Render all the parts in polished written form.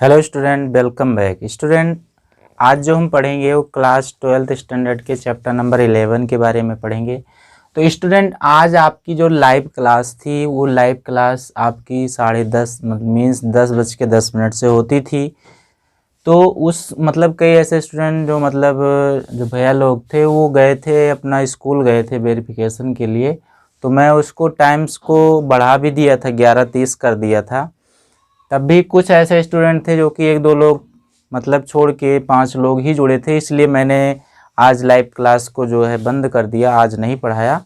Hello student, welcome back. Student, आज जो हम पढ़ेंगे वो क्लास 12th स्टैंडर्ड के चैप्टर नंबर 11 के बारे में पढ़ेंगे। तो स्टूडेंट, आज आपकी जो लाइव क्लास थी वो लाइव क्लास आपकी 10:30 मीन्स 10:10 से होती थी। तो उस कई ऐसे स्टूडेंट जो भैया लोग थे वो गए थे, अपना स्कूल गए थे वेरिफिकेशन के लिए। तो मैं उसको टाइम्स को बढ़ा भी दिया था, 11:30 कर दिया था। तब भी कुछ ऐसे स्टूडेंट थे जो कि एक दो लोग छोड़ के 5 लोग ही जुड़े थे, इसलिए मैंने आज लाइव क्लास को जो है बंद कर दिया, आज नहीं पढ़ाया।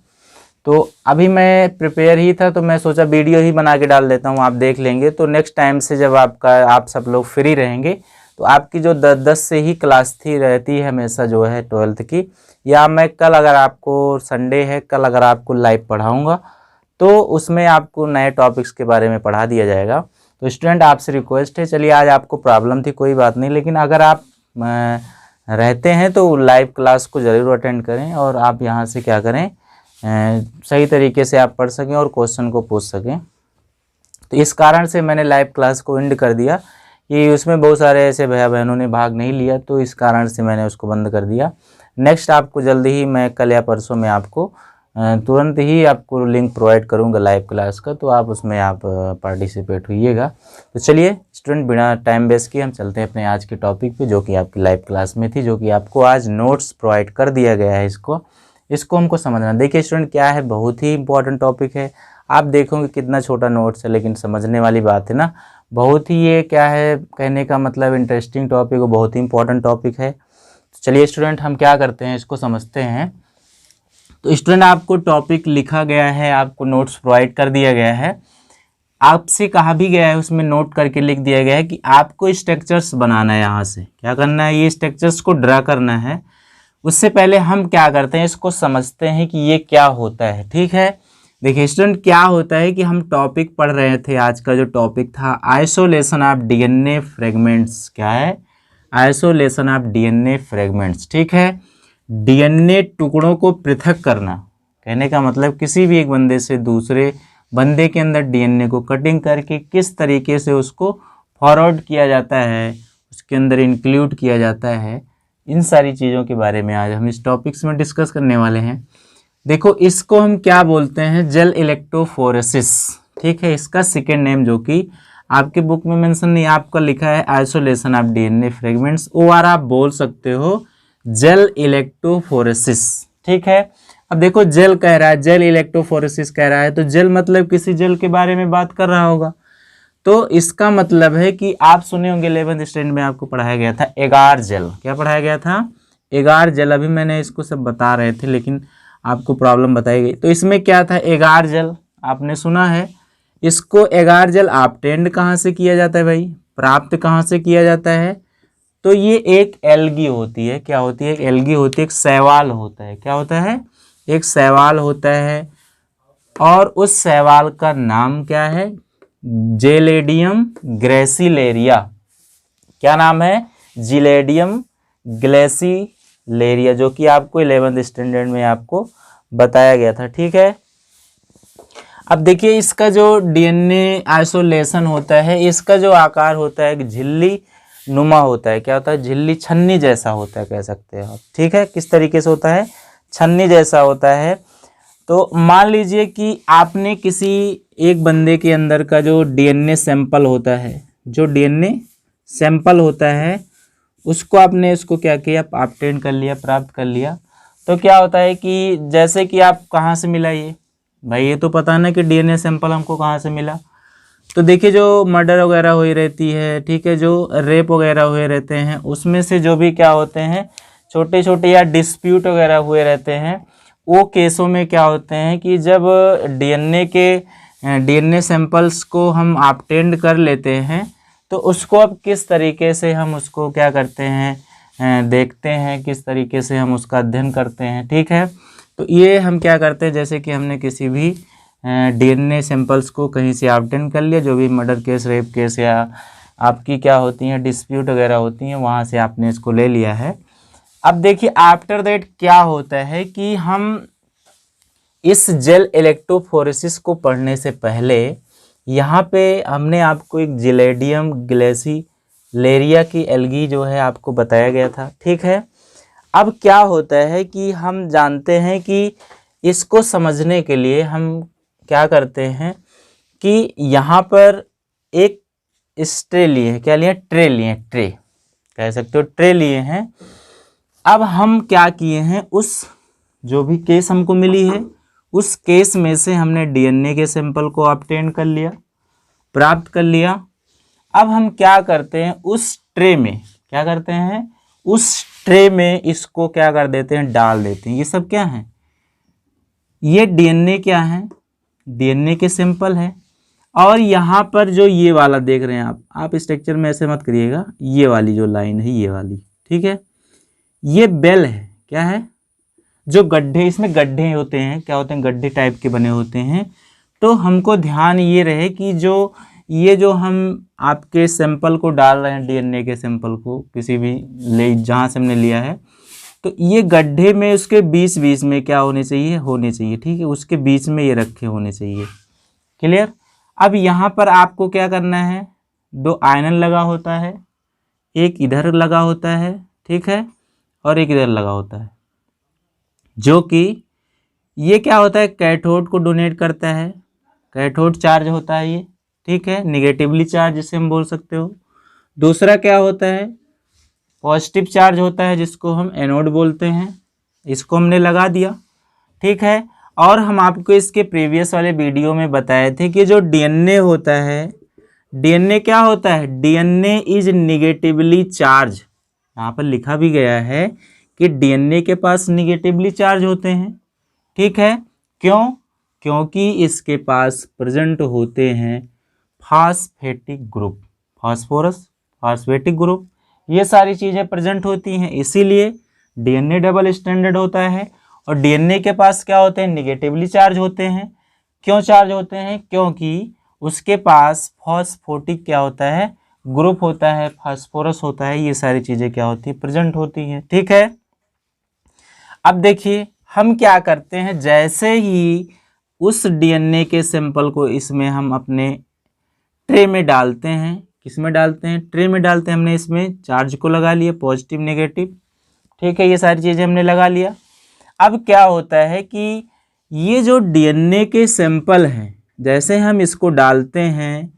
तो अभी मैं प्रिपेयर ही था तो मैं सोचा वीडियो ही बना के डाल देता हूँ, आप देख लेंगे। तो नेक्स्ट टाइम से जब आप सब लोग फ्री रहेंगे तो आपकी जो 10 से ही क्लास थी रहती है हमेशा जो है 12th की, या मैं कल अगर आपको संडे है कल अगर आपको लाइव पढ़ाऊँगा तो उसमें आपको नए टॉपिक्स के बारे में पढ़ा दिया जाएगा। तो स्टूडेंट, आपसे रिक्वेस्ट है, चलिए आज आपको प्रॉब्लम थी कोई बात नहीं, लेकिन अगर आप रहते हैं तो लाइव क्लास को ज़रूर अटेंड करें और आप यहाँ से क्या करें, सही तरीके से आप पढ़ सकें और क्वेश्चन को पूछ सकें। तो इस कारण से मैंने लाइव क्लास को एंड कर दिया कि उसमें बहुत सारे ऐसे भैया बहनों ने भाग नहीं लिया, तो इस कारण से मैंने उसको बंद कर दिया। नेक्स्ट आपको जल्दी ही मैं कल या परसों में आपको तुरंत ही आपको लिंक प्रोवाइड करूंगा लाइव क्लास का, तो आप उसमें आप पार्टिसिपेट होइएगा। तो चलिए स्टूडेंट, बिना टाइम वेस्ट किए हम चलते हैं अपने आज के टॉपिक पे, जो कि आपकी लाइव क्लास में थी, जो कि आपको आज नोट्स प्रोवाइड कर दिया गया है। इसको हमको समझना। देखिए स्टूडेंट, क्या है, बहुत ही इंपॉर्टेंट टॉपिक है। आप देखोगे कितना छोटा नोट्स है, लेकिन समझने वाली बात है ना, बहुत ही ये क्या है कहने का मतलब इंटरेस्टिंग टॉपिक है, बहुत ही इंपॉर्टेंट टॉपिक है। तो चलिए स्टूडेंट, हम क्या करते हैं इसको समझते हैं। तो स्टूडेंट, आपको टॉपिक लिखा गया है, आपको नोट्स प्रोवाइड कर दिया गया है, आपसे कहा भी गया है, उसमें नोट करके लिख दिया गया है कि आपको स्ट्रक्चर्स बनाना है। यहाँ से क्या करना है, ये स्ट्रक्चर्स को ड्रा करना है। उससे पहले हम क्या करते हैं, इसको समझते हैं कि ये क्या होता है। ठीक है, देखिए स्टूडेंट, क्या होता है कि हम टॉपिक पढ़ रहे थे, आज का जो टॉपिक था आइसोलेशन ऑफ डीएनए फ्रेगमेंट्स। क्या है, आइसोलेशन ऑफ डीएनए फ्रेगमेंट्स। ठीक है, डीएनए टुकड़ों को पृथक करना, कहने का मतलब किसी भी एक बंदे से दूसरे बंदे के अंदर डीएनए को कटिंग करके किस तरीके से उसको फॉरवर्ड किया जाता है, उसके अंदर इंक्लूड किया जाता है, इन सारी चीज़ों के बारे में आज हम इस टॉपिक्स में डिस्कस करने वाले हैं। देखो, इसको हम क्या बोलते हैं, जेल इलेक्ट्रोफोरेसिस। ठीक है, इसका सेकेंड नेम जो कि आपके बुक में मेंशन नहीं, आपका लिखा है आइसोलेशन ऑफ डीएनए फ्रेगमेंट्स, और आप बोल सकते हो जेल इलेक्ट्रोफोरेसिस। ठीक है, अब देखो जेल कह रहा है, जेल इलेक्ट्रोफोरेसिस कह रहा है, तो जेल मतलब किसी जेल के बारे में बात कर रहा होगा। तो इसका मतलब है कि आप सुने होंगे 11th स्टैंडर्ड में आपको पढ़ाया गया था एगार जेल। क्या पढ़ाया गया था, एगार जेल। अभी मैंने इसको सब बता रहे थे लेकिन आपको प्रॉब्लम बताई गई। तो इसमें क्या था, एगार जेल आपने सुना है। इसको एगार जेल ऑब्टेन्ड कहाँ से किया जाता है भाई, प्राप्त कहाँ से किया जाता है, तो ये एक एल्गी होती है। क्या होती है, एक एल्गी होती है, एक शैवाल होता है। क्या होता है, एक शैवाल होता है, और उस शैवाल का नाम क्या है, जेलेडियम ग्रेसिलेरिया। क्या नाम है, जिलेडियम ग्लेसिलेरिया, जो कि आपको 11th स्टैंडर्ड में आपको बताया गया था। ठीक है, अब देखिए इसका जो डीएनए आइसोलेशन होता है, इसका जो आकार होता है झिल्ली नुमा होता है। क्या होता है, झिल्ली छन्नी जैसा होता है, कह सकते हैं आप। ठीक है, किस तरीके से होता है, छन्नी जैसा होता है। तो मान लीजिए कि आपने किसी एक बंदे के अंदर का जो डीएनए सैंपल होता है, जो डीएनए सैंपल होता है उसको आपने इसको क्या किया, ऑब्टेन कर लिया, प्राप्त कर लिया। तो क्या होता है कि जैसे कि आप कहाँ से मिला ये भाई, ये तो पता ना कि डीएनए सैंपल हमको कहाँ से मिला। तो देखिए जो मर्डर वगैरह हुई रहती है, ठीक है, जो रेप वगैरह हुए रहते हैं, उसमें से जो भी क्या होते हैं छोटे छोटे या डिस्प्यूट वगैरह हुए रहते हैं, वो केसों में क्या होते हैं कि जब डीएनए सैंपल्स को हम ऑब्टेन्ड कर लेते हैं तो उसको अब किस तरीके से हम उसको क्या करते हैं, देखते हैं, किस तरीके से हम उसका अध्ययन करते हैं। ठीक है, तो ये हम क्या करते हैं, जैसे कि हमने किसी भी डीएनए सैंपल्स को कहीं से ऑब्टेन कर लिया, जो भी मर्डर केस, रेप केस या आपकी क्या होती हैं डिस्प्यूट वगैरह होती हैं, वहाँ से आपने इसको ले लिया है। अब देखिए आफ्टर दैट क्या होता है कि हम इस जेल इलेक्ट्रोफोरेसिस को पढ़ने से पहले यहाँ पे हमने आपको एक जिलेडियम लेरिया की एल्गी जो है आपको बताया गया था। ठीक है, अब क्या होता है कि हम जानते हैं कि इसको समझने के लिए हम क्या करते हैं कि यहाँ पर एक ट्रे लिए हैं, क्या लिए, ट्रे लिए हैं, ट्रे कह सकते हो, ट्रे लिए हैं। अब हम क्या किए हैं, उस जो भी केस हमको मिली है उस केस में से हमने डीएनए के सैंपल को ऑब्टेन कर लिया, प्राप्त कर लिया। अब हम क्या करते हैं, उस ट्रे में क्या करते हैं, उस ट्रे में इसको क्या कर देते हैं, डाल देते हैं। ये सब क्या है, ये डीएनए क्या है, डीएनए के सैंपल है। और यहाँ पर जो ये वाला देख रहे हैं आप स्ट्रक्चर में ऐसे मत करिएगा, ये वाली जो लाइन है ये वाली, ठीक है, ये बेल है, क्या है, जो गड्ढे, इसमें गड्ढे होते हैं, क्या होते हैं, गड्ढे टाइप के बने होते हैं। तो हमको ध्यान ये रहे कि ये जो हम आपके सैंपल को डाल रहे हैं, डीएनए के सैंपल को किसी भी जहाँ से हमने लिया है, तो ये गड्ढे में उसके बीच बीच में क्या होने चाहिए, ठीक है, उसके बीच में ये रखे होने चाहिए। क्लियर। अब यहाँ पर आपको क्या करना है, 2 आयरन लगा होता है, एक इधर लगा होता है, ठीक है, और एक इधर लगा होता है, जो कि ये क्या होता है, कैथोड को डोनेट करता है, कैथोड चार्ज होता है ये, ठीक है, निगेटिवली चार्ज जिसे हम बोल सकते हो। दूसरा क्या होता है, पॉजिटिव चार्ज होता है, जिसको हम एनोड बोलते हैं। इसको हमने लगा दिया, ठीक है। और हम आपको इसके प्रीवियस वाले वीडियो में बताए थे कि जो डीएनए होता है, डीएनए क्या होता है, डीएनए इज निगेटिवली चार्ज। यहाँ पर लिखा भी गया है कि डीएनए के पास निगेटिवली चार्ज होते हैं, ठीक है। क्यों, क्योंकि इसके पास प्रेजेंट होते हैं phosphatic group, phosphorus phosphatic group, ये सारी चीज़ें प्रेजेंट होती हैं, इसीलिए डीएनए डबल स्टैंडर्ड होता है। और डीएनए के पास क्या होते हैं, निगेटिवली चार्ज होते हैं। क्यों चार्ज होते हैं, क्योंकि उसके पास फॉस्फोटिक क्या होता है, ग्रुप होता है, फास्फोरस होता है, ये सारी चीज़ें क्या होती है, प्रेजेंट होती हैं, ठीक है। अब देखिए हम क्या करते हैं, जैसे ही उस डीएनए के सैंपल को इसमें हम अपने ट्रे में डालते हैं, किस में डालते हैं, ट्रे में डालते हैं, हमने इसमें चार्ज को लगा लिया, पॉजिटिव नेगेटिव, ठीक है, ये सारी चीज़ें हमने लगा लिया। अब क्या होता है कि ये जो डीएनए के सैंपल हैं, जैसे हम इसको डालते हैं,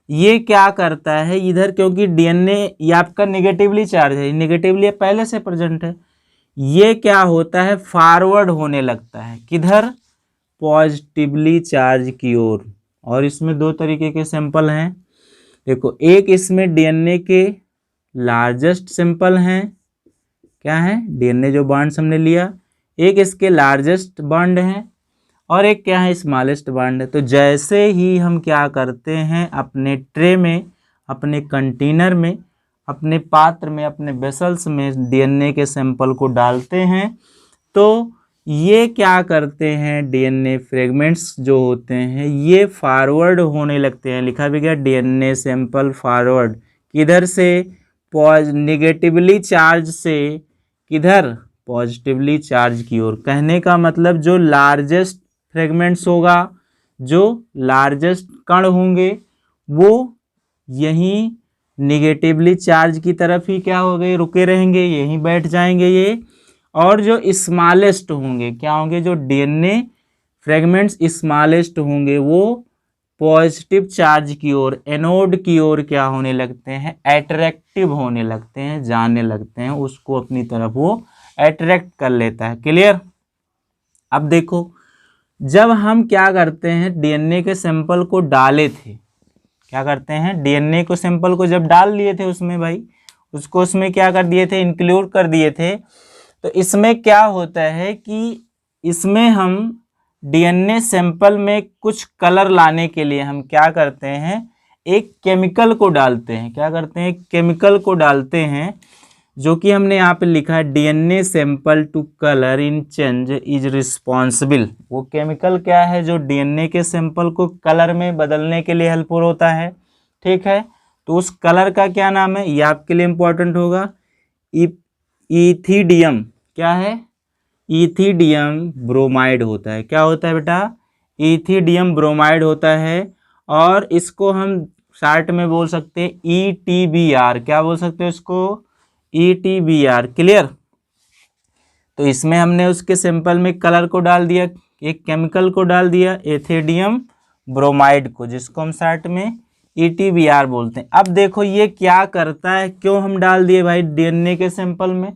ये क्या करता है इधर, क्योंकि डीएनए ये आपका नेगेटिवली चार्ज है, नेगेटिवली पहले से प्रेजेंट है, ये क्या होता है, फॉरवर्ड होने लगता है, किधर, पॉजिटिवली चार्ज की ओर। और इसमें 2 तरीके के सैंपल हैं, देखो, एक इसमें डीएनए के लार्जेस्ट सैंपल हैं, क्या है, डीएनए जो बॉन्ड्स हमने लिया, एक इसके लार्जेस्ट बॉन्ड है और एक क्या है, स्मॉलेस्ट बॉन्ड है। तो जैसे ही हम क्या करते हैं, अपने ट्रे में, अपने कंटेनर में, अपने पात्र में, अपने वेसल्स में डीएनए के सैंपल को डालते हैं, तो ये क्या करते हैं, डीएनए फ्रेगमेंट्स जो होते हैं ये फॉरवर्ड होने लगते हैं। लिखा भी गया डीएनए सैंपल फॉरवर्ड, किधर से, नेगेटिवली चार्ज से किधर, पॉजिटिवली चार्ज की ओर। कहने का मतलब जो लार्जेस्ट फ्रेगमेंट्स होगा, जो लार्जेस्ट कण होंगे, वो यहीं निगेटिवली चार्ज की तरफ ही क्या हो गए, रुके रहेंगे, यहीं बैठ जाएंगे ये। और जो स्मॉलेस्ट होंगे, क्या होंगे, जो डीएनए फ्रेगमेंट्स स्मॉलेस्ट होंगे, वो पॉजिटिव चार्ज की ओर, एनोड की ओर क्या होने लगते हैं, अट्रैक्टिव होने लगते हैं, जाने लगते हैं, उसको अपनी तरफ वो अट्रैक्ट कर लेता है। क्लियर। अब देखो, जब हम क्या करते हैं, डीएनए के सैंपल को डाले थे, क्या करते हैं, डीएनए को सैंपल को जब डाल लिए थे उसमें भाई, उसको उसमें क्या कर दिए थे, इंक्लूड कर दिए थे। तो इसमें क्या होता है कि इसमें हम डीएनए सैंपल में कुछ कलर लाने के लिए हम क्या करते हैं, एक केमिकल को डालते हैं, क्या करते हैं, केमिकल को डालते हैं, जो कि हमने यहाँ पे लिखा है DNA sample to colour in change is responsible. वो केमिकल क्या है, जो डीएनए के सैंपल को कलर में बदलने के लिए हेल्पफुल होता है, ठीक है। तो उस कलर का क्या नाम है, ये आपके लिए इंपॉर्टेंट होगा, इथिडियम, क्या है, इथिडियम ब्रोमाइड होता है। क्या होता है बेटा, इथिडियम ब्रोमाइड होता है। और इसको हम शॉर्ट में बोल सकते हैं ETBR। क्या बोल सकते हैं उसको? ETBR। क्लियर? तो इसमें हमने उसके सैंपल में कलर को डाल दिया, एक केमिकल को डाल दिया, एथिडियम ब्रोमाइड को, जिसको हम शॉर्ट में ETBR बोलते हैं। अब देखो ये क्या करता है, क्यों हम डाल दिए भाई DNA के सैंपल में,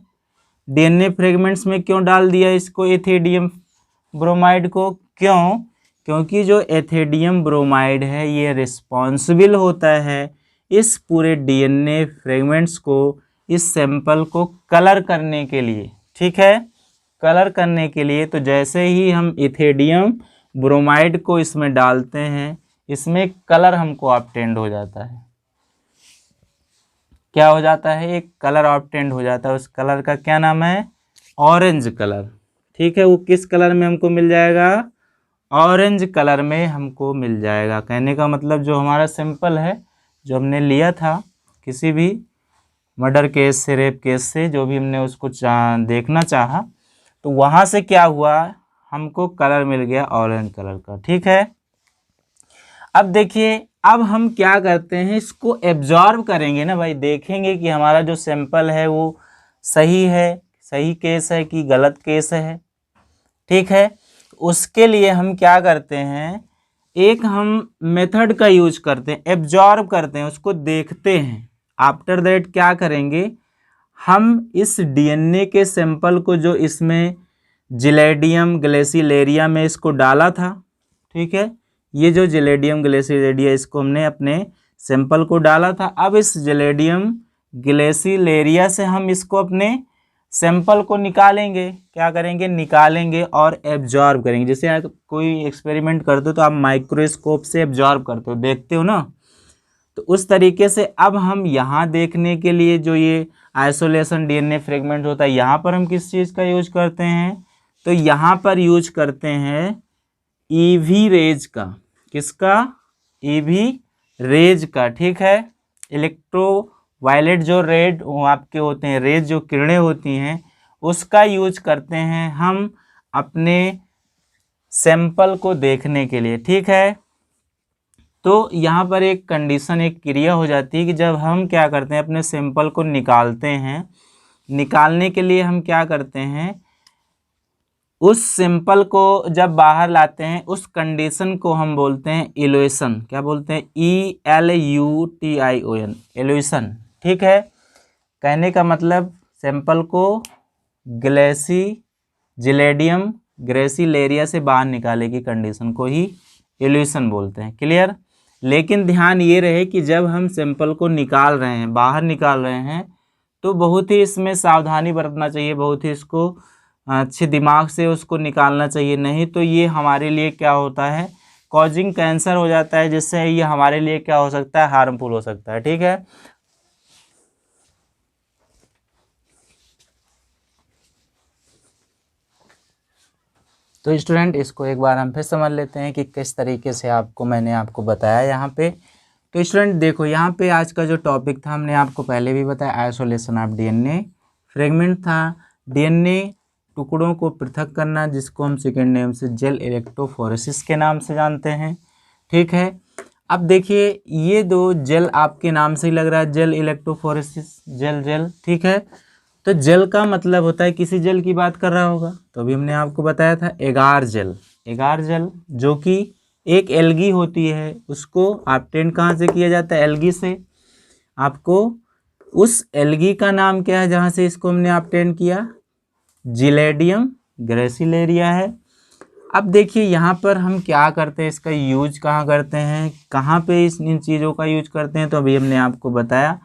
DNA फ्रेगमेंट्स में क्यों डाल दिया इसको, एथिडियम ब्रोमाइड को? क्यों? क्योंकि जो एथिडियम ब्रोमाइड है ये रिस्पॉन्सिबल होता है इस पूरे DNA फ्रेगमेंट्स को, इस सैंपल को कलर करने के लिए। ठीक है, कलर करने के लिए। तो जैसे ही हम एथिडियम ब्रोमाइड को इसमें डालते हैं, इसमें कलर हमको ऑब्टेंड हो जाता है। क्या हो जाता है? एक कलर ऑब्टेंड हो जाता है। उस कलर का क्या नाम है? Orange colour. ठीक है, वो किस कलर में हमको मिल जाएगा? ऑरेंज कलर में हमको मिल जाएगा। कहने का मतलब जो हमारा सैंपल है, जो हमने लिया था किसी भी मर्डर केस से, रेप केस से, जो भी हमने उसको देखना चाहा, तो वहाँ से क्या हुआ, हमको कलर मिल गया ऑरेंज कलर का। ठीक है, अब देखिए, अब हम क्या करते हैं, इसको एब्जॉर्ब करेंगे ना भाई, देखेंगे कि हमारा जो सैंपल है वो सही है, सही केस है कि गलत केस है। ठीक है, उसके लिए हम क्या करते हैं, एक हम मेथड का यूज करते हैं, एब्जॉर्ब करते हैं, उसको देखते हैं। आफ्टर दैट क्या करेंगे, हम इस DNA के सैंपल को, जो इसमें जिलेडियम ग्लेसिलेरिया में इसको डाला था, ठीक है, ये जो जिलेडियम ग्लेसिलेरिया, इसको हमने अपने सैंपल को डाला था। अब इस जिलेडियम ग्लेसिलेरिया से हम इसको अपने सैंपल को निकालेंगे। क्या करेंगे? निकालेंगे और एब्जॉर्ब करेंगे। जैसे आप कोई एक्सपेरिमेंट करते हो तो आप माइक्रोस्कोप से एब्जॉर्ब करते हो, देखते हो ना, तो उस तरीके से अब हम यहाँ देखने के लिए जो ये आइसोलेशन DNA फ्रेगमेंट होता है, यहाँ पर हम किस चीज़ का यूज करते हैं, तो यहाँ पर यूज करते हैं EV रेज का। किसका? EV रेज का। ठीक है, इलेक्ट्रोवायलेट जो रेड वो आपके होते हैं, रेज जो किरणें होती हैं, उसका यूज करते हैं हम अपने सैंपल को देखने के लिए। ठीक है, तो यहाँ पर एक कंडीशन, एक क्रिया हो जाती है कि जब हम क्या करते हैं, अपने सैंपल को निकालते हैं, निकालने के लिए हम क्या करते हैं, उस सैंपल को जब बाहर लाते हैं, उस कंडीशन को हम बोलते हैं इल्यूशन। क्या बोलते हैं? ELUTION, evolution. ठीक है, कहने का मतलब सैंपल को जिलेडियम ग्लेसिलेरिया से बाहर निकाले की कंडीशन को ही इल्यूशन बोलते हैं। क्लियर? लेकिन ध्यान ये रहे कि जब हम सैंपल को निकाल रहे हैं, बाहर निकाल रहे हैं, तो बहुत ही इसमें सावधानी बरतना चाहिए, बहुत ही इसको अच्छे दिमाग से उसको निकालना चाहिए। नहीं तो ये हमारे लिए क्या होता है, कॉजिंग कैंसर हो जाता है, जिससे ये हमारे लिए क्या हो सकता है, हार्मफुल हो सकता है। ठीक है, तो स्टूडेंट इसको एक बार हम फिर समझ लेते हैं कि किस तरीके से मैंने आपको बताया यहाँ पे। तो स्टूडेंट देखो, यहाँ पे आज का जो टॉपिक था, हमने आपको पहले भी बताया, आइसोलेशन ऑफ DNA फ्रेगमेंट था। DNA टुकड़ों को पृथक करना, जिसको हम सेकेंड नेम से जेल इलेक्ट्रोफोरेसिस के नाम से जानते हैं। ठीक है, अब देखिए ये दो जेल आपके नाम से ही लग रहा है, जेल इलेक्ट्रोफोरेसिस, जेल। ठीक है, तो जेल का मतलब होता है, किसी जेल की बात कर रहा होगा, तो अभी हमने आपको बताया था एगार जेल, जो कि एक एल्गी होती है, उसको ऑब्टेन कहाँ से किया जाता है, एल्गी से। आपको उस एल्गी का नाम क्या है जहाँ से इसको हमने ऑब्टेन किया, जिलेडियम ग्लेसिलेरिया है। अब देखिए यहाँ पर हम क्या करते हैं, इसका यूज कहाँ करते हैं, कहाँ पे इन चीज़ों का यूज करते हैं, तो अभी हमने आपको बताया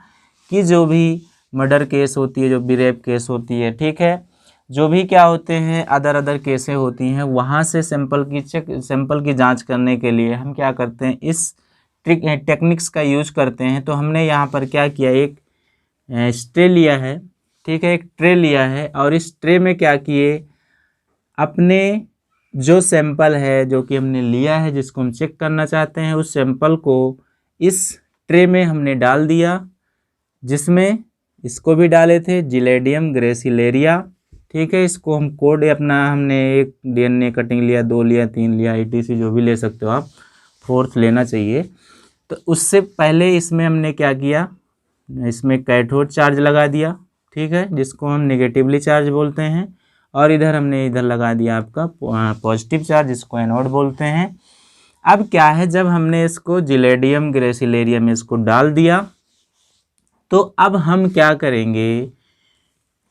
कि जो भी मर्डर केस होती है, जो भी रेप केस होती है, ठीक है, जो भी क्या होते हैं अदर केसें होती हैं, वहाँ से सैंपल की जांच करने के लिए हम क्या करते हैं, इस टेक्निक्स का यूज करते हैं। तो हमने यहाँ पर क्या किया, एक ट्रे लिया है, ठीक है, एक ट्रे लिया है, और इस ट्रे में क्या किए, अपने जो सैंपल है जो कि हमने लिया है, जिसको हम चेक करना चाहते हैं, उस सैंपल को इस ट्रे में हमने डाल दिया, जिसमें इसको भी डाले थे, जिलेडियम ग्लेसिलेरिया। ठीक है, इसको हम कोड अपना, हमने एक DNA कटिंग लिया, 2 लिया, 3 लिया, ETC जो भी ले सकते हो आप, 4th लेना चाहिए। तो उससे पहले इसमें हमने क्या किया, इसमें कैथोड चार्ज लगा दिया, ठीक है, जिसको हम नेगेटिवली चार्ज बोलते हैं, और इधर हमने इधर लगा दिया आपका पॉजिटिव चार्ज, जिसको एनोड बोलते हैं। अब क्या है, जब हमने इसको जिलेडियम ग्रेसिलेरियम में इसको डाल दिया, तो अब हम क्या करेंगे,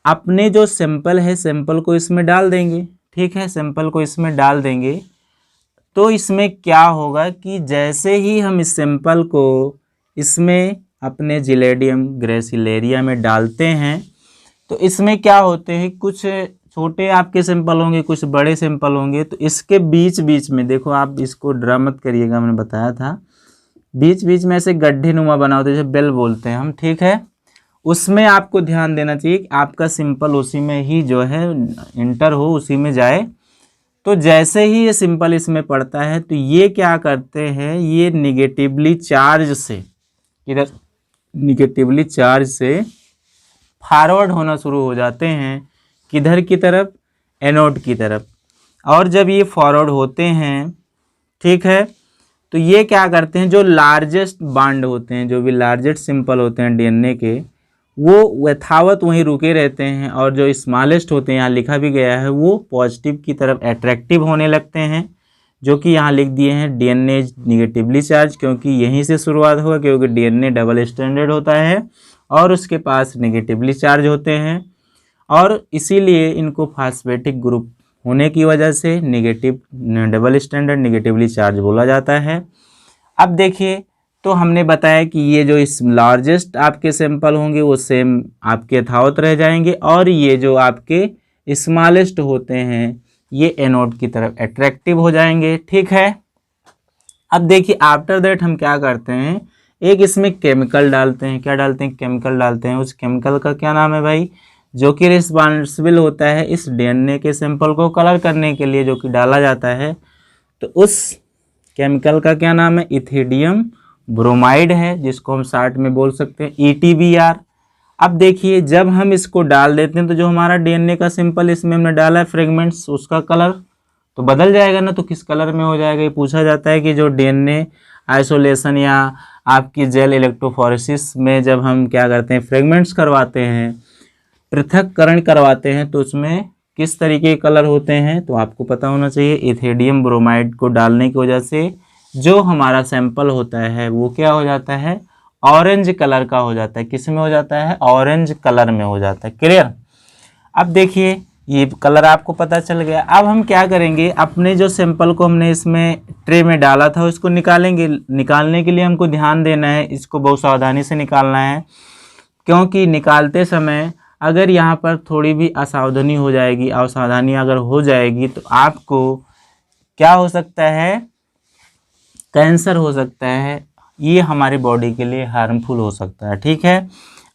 अपने जो सैंपल है सैंपल को इसमें डाल देंगे, ठीक है, सैंपल को इसमें डाल देंगे। तो इसमें क्या होगा कि जैसे ही हम इस सैंपल को इसमें अपने जिलेडियम ग्रेसिलेरिया में डालते हैं, तो इसमें क्या होते हैं, कुछ छोटे आपके सैंपल होंगे, कुछ बड़े सैंपल होंगे। तो इसके बीच बीच में देखो, आप इसको ड्रा मत करिएगा, मैंने बताया था, बीच बीच में ऐसे गड्ढे नुमा बना होते हैं, जैसे बेल बोलते हैं हम, ठीक है। उसमें आपको ध्यान देना चाहिए कि आपका सिंपल उसी में ही जो है इंटर हो, उसी में जाए। तो जैसे ही ये सिंपल इसमें पड़ता है, तो ये क्या करते हैं, ये निगेटिवली चार्ज से, इधर निगेटिवली चार्ज से फॉरवर्ड होना शुरू हो जाते हैं, किधर की तरफ, एनोड की तरफ। और जब ये फॉरवर्ड होते हैं, ठीक है, तो ये क्या करते हैं, जो लार्जेस्ट बांड होते हैं, जो भी लार्जेस्ट सिंपल होते हैं डीएनए के, वो यथावत वहीं रुके रहते हैं, और जो स्मॉलेस्ट होते हैं, यहाँ लिखा भी गया है, वो पॉजिटिव की तरफ अट्रैक्टिव होने लगते हैं, जो कि यहाँ लिख दिए हैं डीएनए निगेटिवली चार्ज, क्योंकि यहीं से शुरुआत होगा, क्योंकि डीएनए डबल स्टैंडर्ड होता है और उसके पास निगेटिवली चार्ज होते हैं, और इसीलिए इनको फास्फेटिक ग्रुप होने की वजह से negative double standard negatively charge बोला जाता है। अब देखिए, तो हमने बताया कि ये जो इस लार्जेस्ट आपके सैंपल होंगे वो सेम आपके यथावत रह जाएंगे, और ये जो आपके स्मॉलेस्ट होते हैं ये एनोड की तरफ अट्रैक्टिव हो जाएंगे, ठीक है। अब देखिए, आफ्टर दैट हम क्या करते हैं, एक इसमें केमिकल डालते हैं। क्या डालते हैं, केमिकल डालते हैं। उस केमिकल का क्या नाम है भाई, जो कि रिस्पॉन्सिबल होता है इस डीएनए के सैंपल को कलर करने के लिए, जो कि डाला जाता है। तो उस केमिकल का क्या नाम है, इथिडियम ब्रोमाइड है, जिसको हम शॉर्ट में बोल सकते हैं ETBR। अब देखिए, जब हम इसको डाल देते हैं, तो जो हमारा डीएनए का सिंपल इसमें हमने डाला है फ्रेगमेंट्स, उसका कलर तो बदल जाएगा ना। तो किस कलर में हो जाएगा, ये पूछा जाता है कि जो डीएनए आइसोलेशन या आपकी जेल इलेक्ट्रोफोरेसिस में जब हम क्या करते हैं, फ्रेगमेंट्स करवाते हैं, पृथक्करण करवाते हैं, तो उसमें किस तरीके के कलर होते हैं, तो आपको पता होना चाहिए। इथिडियम ब्रोमाइड को डालने की वजह से जो हमारा सैंपल होता है वो क्या हो जाता है, ऑरेंज कलर का हो जाता है। किस में हो जाता है, ऑरेंज कलर में हो जाता है। क्लियर। अब देखिए, ये कलर आपको पता चल गया। अब हम क्या करेंगे, अपने जो सैंपल को हमने इसमें ट्रे में डाला था उसको निकालेंगे। निकालने के लिए हमको ध्यान देना है, इसको बहुत सावधानी से निकालना है, क्योंकि निकालते समय अगर यहाँ पर थोड़ी भी असावधानी हो जाएगी, असावधानी अगर हो जाएगी, तो आपको क्या हो सकता है, कैंसर हो सकता है। ये हमारी बॉडी के लिए हार्मफुल हो सकता है, ठीक है।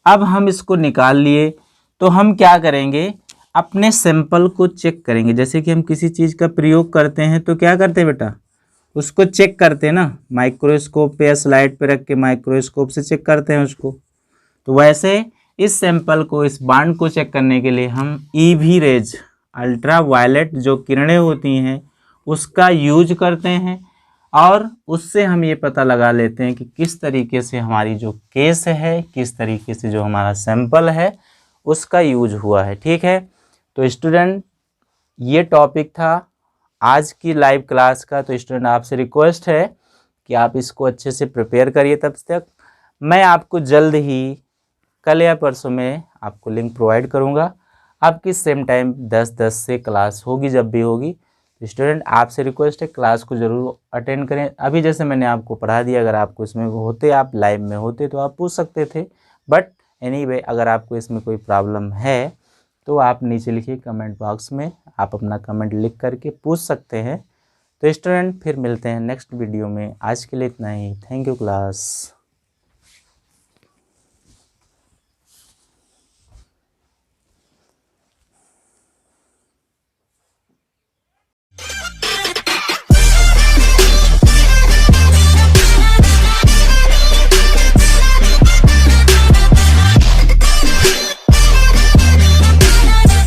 अब हम इसको निकाल लिए, तो हम क्या करेंगे, अपने सैंपल को चेक करेंगे। जैसे कि हम किसी चीज़ का प्रयोग करते हैं तो क्या करते हैं बेटा, उसको चेक करते हैं ना, माइक्रोस्कोप पे या स्लाइड पे रख के माइक्रोस्कोप से चेक करते हैं उसको। तो वैसे इस सैंपल को, इस बांड को चेक करने के लिए हम EV रेज, अल्ट्रा वायलेट जो किरणें होती हैं, उसका यूज करते हैं, और उससे हम ये पता लगा लेते हैं कि किस तरीके से हमारी जो केस है, किस तरीके से जो हमारा सैंपल है उसका यूज हुआ है, ठीक है। तो स्टूडेंट, ये टॉपिक था आज की लाइव क्लास का। तो स्टूडेंट, आपसे रिक्वेस्ट है कि आप इसको अच्छे से प्रिपेयर करिए। तब तक मैं आपको जल्द ही कल या परसों में आपको लिंक प्रोवाइड करूँगा। आपकी सेम टाइम 10:10 से क्लास होगी, जब भी होगी। तो स्टूडेंट, आपसे रिक्वेस्ट है क्लास को ज़रूर अटेंड करें। अभी जैसे मैंने आपको पढ़ा दिया, अगर आपको इसमें होते, आप लाइव में होते तो आप पूछ सकते थे, बट एनीवे अगर आपको इसमें कोई प्रॉब्लम है तो आप नीचे लिखिए कमेंट बॉक्स में, आप अपना कमेंट लिख करके पूछ सकते हैं। तो स्टूडेंट, फिर मिलते हैं नेक्स्ट वीडियो में। आज के लिए इतना ही। Thank you class.